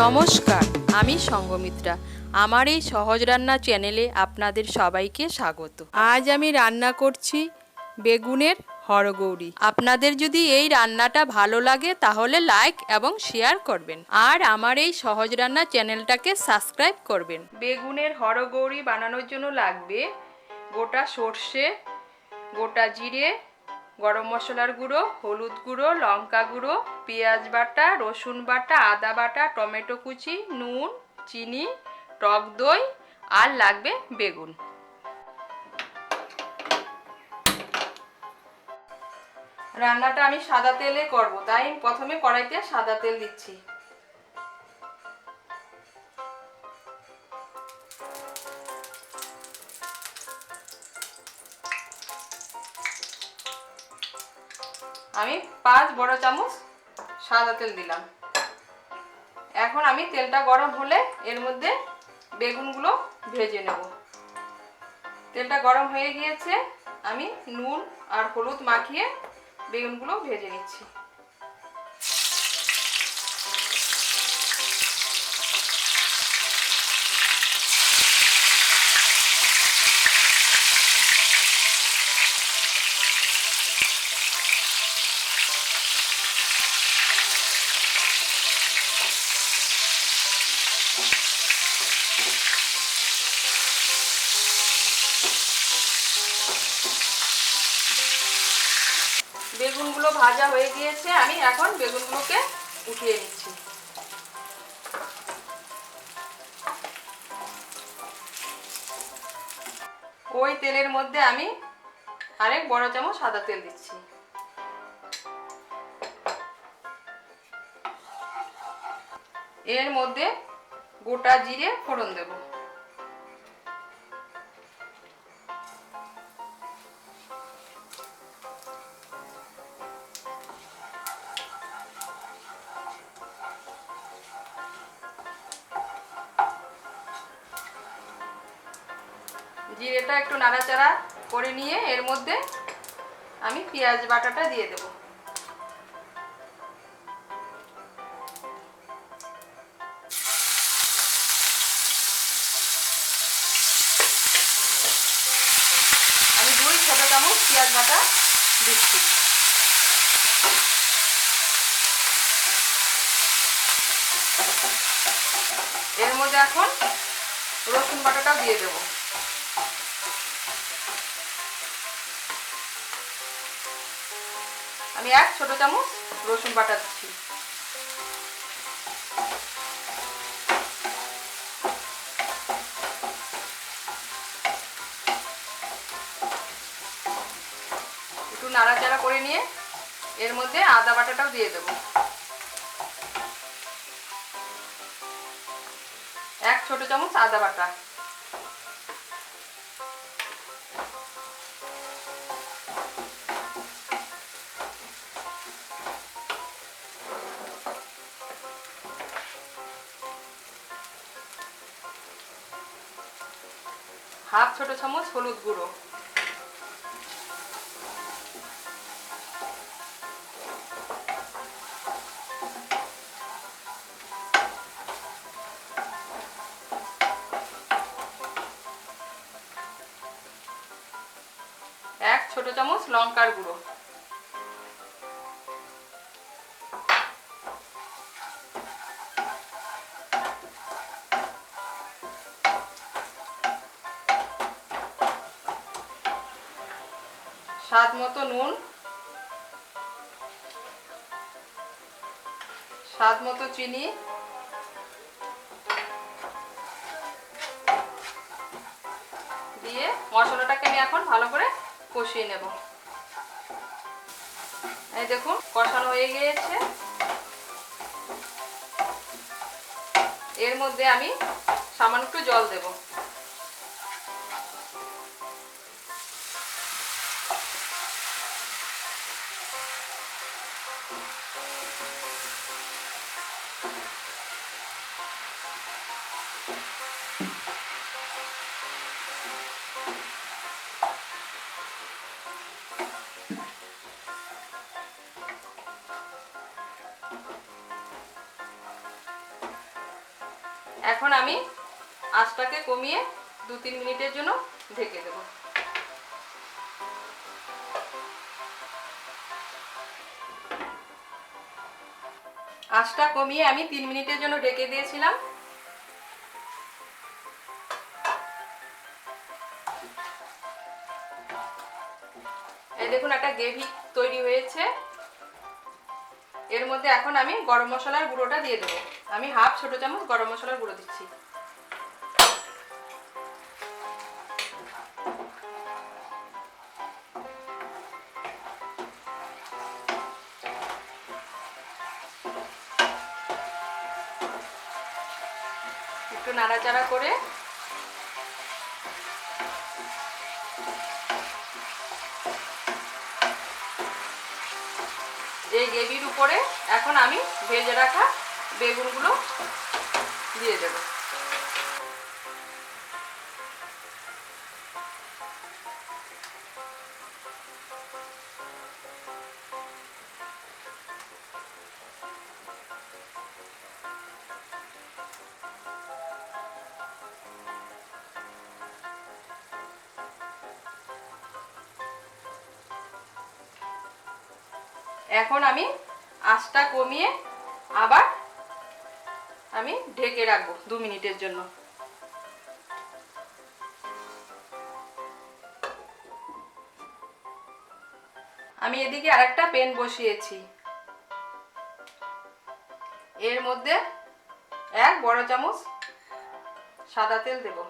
নমস্কার, আমি সঙ্গমিত্রা। আমার এই সহজ রান্না চ্যানেলে আপনাদের সবাইকে স্বাগত। আজ আমি রান্না করছি বেগুনের হরগৌরি। আপনাদের যদি এই রান্নাটা ভালো লাগে তাহলে লাইক এবং শেয়ার করবেন, আর আমার এই সহজ রান্না চ্যানেলটাকে সাবস্ক্রাইব করবেন। বেগুনের হরগৌরি বানানোর জন্য লাগবে গোটা সর্ষে, গোটা জিরে, গরম মশলার গুঁড়ো, হলুদ গুঁড়ো, লঙ্কা গুঁড়ো, পেঁয়াজ বাটা, রসুন বাটা, আদা বাটা, টমেটো কুচি, নুন, চিনি, টক দই, আর লাগবে বেগুন। রান্নাটা আমি সাদা তেলে করব, তাই প্রথমে কড়াইতে সাদা তেল দিচ্ছি। আমি 5 বড় চামচ সাদা তেল দিলাম। এখন আমি তেলটা গরম হলে এর মধ্যে বেগুনগুলো ভেজে নেব। তেলটা গরম হয়ে গিয়েছে, আমি নুন আর হলুদ মাখিয়ে বেগুনগুলো ভেজে নিচ্ছি। বেগুনগুলো ভাজা হয়ে গিয়েছে, আমি এখন বেগুনগুলোকে উঠিয়ে নিচ্ছি। ওই তেলের মধ্যে আমি আরেক বড় চামচ সাদা তেল দিচ্ছি। এর মধ্যে গোটা জিরে ফোড়ন দেব। জিরেটা একটু নাড়াচাড়া করে নিয়ে এর মধ্যে আমি পেঁয়াজ বাটাটা দিয়ে দেব। আমি 2 ছোট চামচ পেঁয়াজ বাটা দিচ্ছি। এর মধ্যে এখন রসুন বাটাটাও দিয়ে দেব। আমি 1 ছোট চামচ রসুন বাটা দিচ্ছি। একটু নাড়াচাড়া করে নিয়ে এর মধ্যে আদা বাটাটাও দিয়ে দেব। 1 ছোট চামচ আদা বাটা। হাফ ছোট চামচ হলুদ গুঁড়ো। এক ছোট চামচ লঙ্কার গুঁড়ো। স্বাদ মতো নুন, স্বাদ মতো চিনি, দিয়ে মশলাটাকে আমি এখন ভালো করে কষিয়ে নেব। এই দেখুন কষানো হয়ে গিয়েছে। এর মধ্যে আমি সামান্য একটু জল দেব। এখন আমি আঁচটাকে কমিয়ে 2-3 মিনিটের জন্য ঢেকে দেব। আঁচটা কমিয়ে আমি 3 মিনিটের জন্য ঢেকে দিয়েছিলাম। এই দেখুন একটা গ্রেভি তৈরি হয়েছে। এর মধ্যে এখন আমি গরম মশলার গুঁড়োটা দিয়ে দেবো। আমি হাফ ছোট চামচ গরম মশলার গুঁড়ো দিচ্ছি। একটু নাড়াচাড়া করে এই গ্রেভির উপরে এখন আমি ভেজে রাখা বেগুনগুলো দিয়ে দেব। এখন আমি আঁচটা কমিয়ে আবার আমি ঢেকে রাখবো 2 মিনিটের জন্য। আমি এদিকে আরেকটা প্যান বসিয়েছি। এর মধ্যে 1 বড় চামচ সাদা তেল দেব।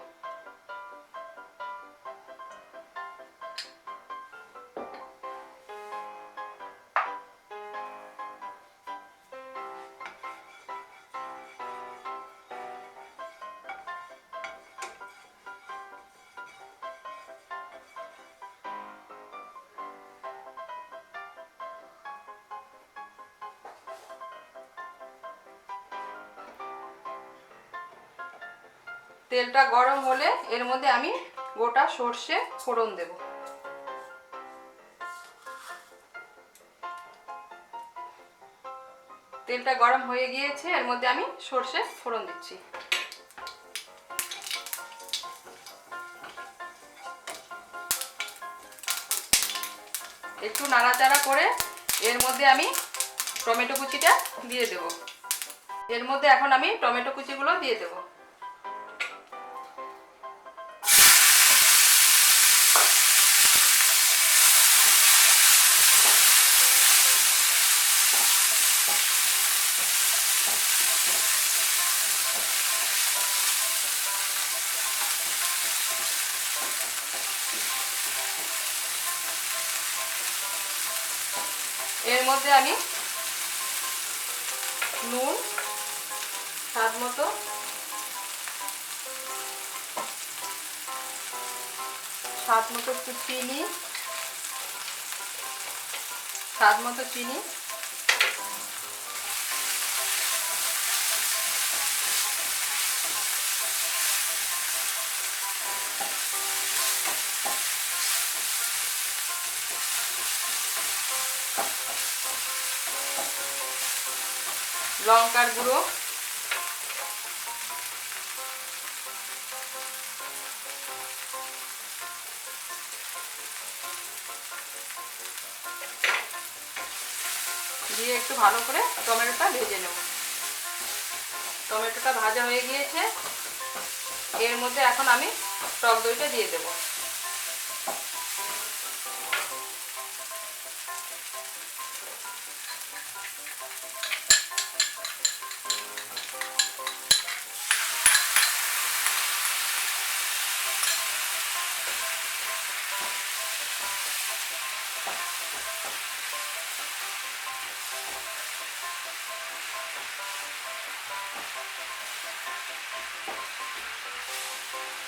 তেলটা গরম হলে এর মধ্যে আমি গোটা সর্ষে ফোড়ন দেব। তেলটা গরম হয়ে গিয়েছে, এর মধ্যে আমি সর্ষে ফোড়ন দিচ্ছি। একটু নাড়াচাড়া করে এর মধ্যে আমি টমেটো কুচিটা দিয়ে দেব। এর মধ্যে এখন আমি টমেটো কুচিগুলো দিয়ে দেব। এর মধ্যে আমি নুন স্বাদ মতো, একটু চিনি, স্বাদ মতো চিনি, লঙ্কার গুঁড়ো, দিয়ে একটু ভালো করে টমেটোটা ভেজে নেব। টমেটোটা ভাজা হয়ে গিয়েছে, এর মধ্যে এখন আমি টক দইটা দিয়ে দেব।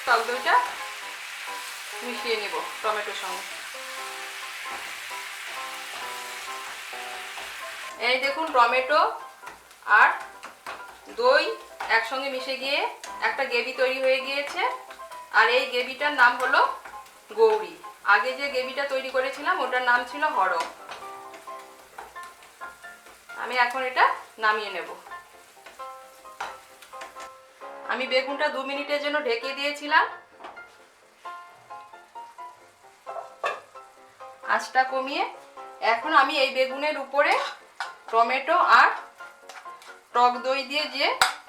টক দইটা মিশিয়ে নেব টমেটোর সঙ্গে। এই দেখুন টমেটো আর দই একসঙ্গে মিশে গিয়ে একটা গ্রেভি তৈরি হয়ে গিয়েছে। আর এই গ্রেভিটার নাম হলো গৌরী। আগে যে গ্রেভিটা তৈরি করেছিলাম ওটার নাম ছিল হর। আমি এখন এটা নামিয়ে নেব। আমি আমি বেগুনটা 2 মিনিটের জন্য ঢেকে দিয়েছিলাম। আঁচটা কমিয়ে এখন আমি এই বেগুনের উপরে টমেটো আর টক দই দিয়ে যে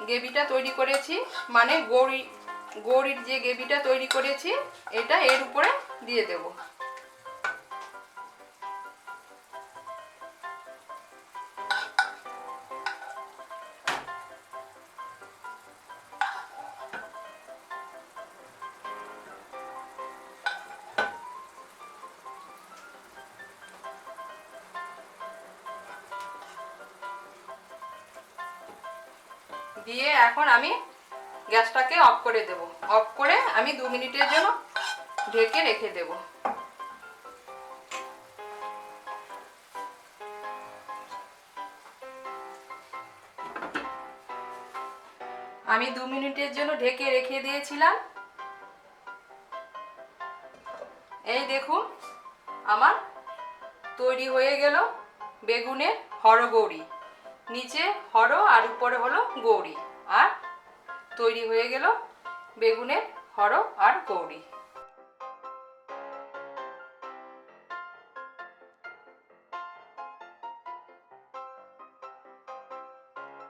গ্রেভিটা তৈরি করেছি, মানে গৌরির যে গ্রেভিটা তৈরি করেছি, এটা এর উপরে দিয়ে দেব। দিয়ে এখন আমি গ্যাসটাকে অফ করে দেব। অফ করে আমি 2 মিনিটের জন্য ঢেকে রেখে দেব। আমি 2 মিনিটের জন্য ঢেকে রেখে দিয়েছিলাম। এই দেখুন আমার তৈরি হয়ে গেল বেগুনের হরো গৌরি। নিচে হরো আর উপরে হলো গৌরি, আর তৈরি হয়ে গেল বেগুনের হরো আর গৌরি।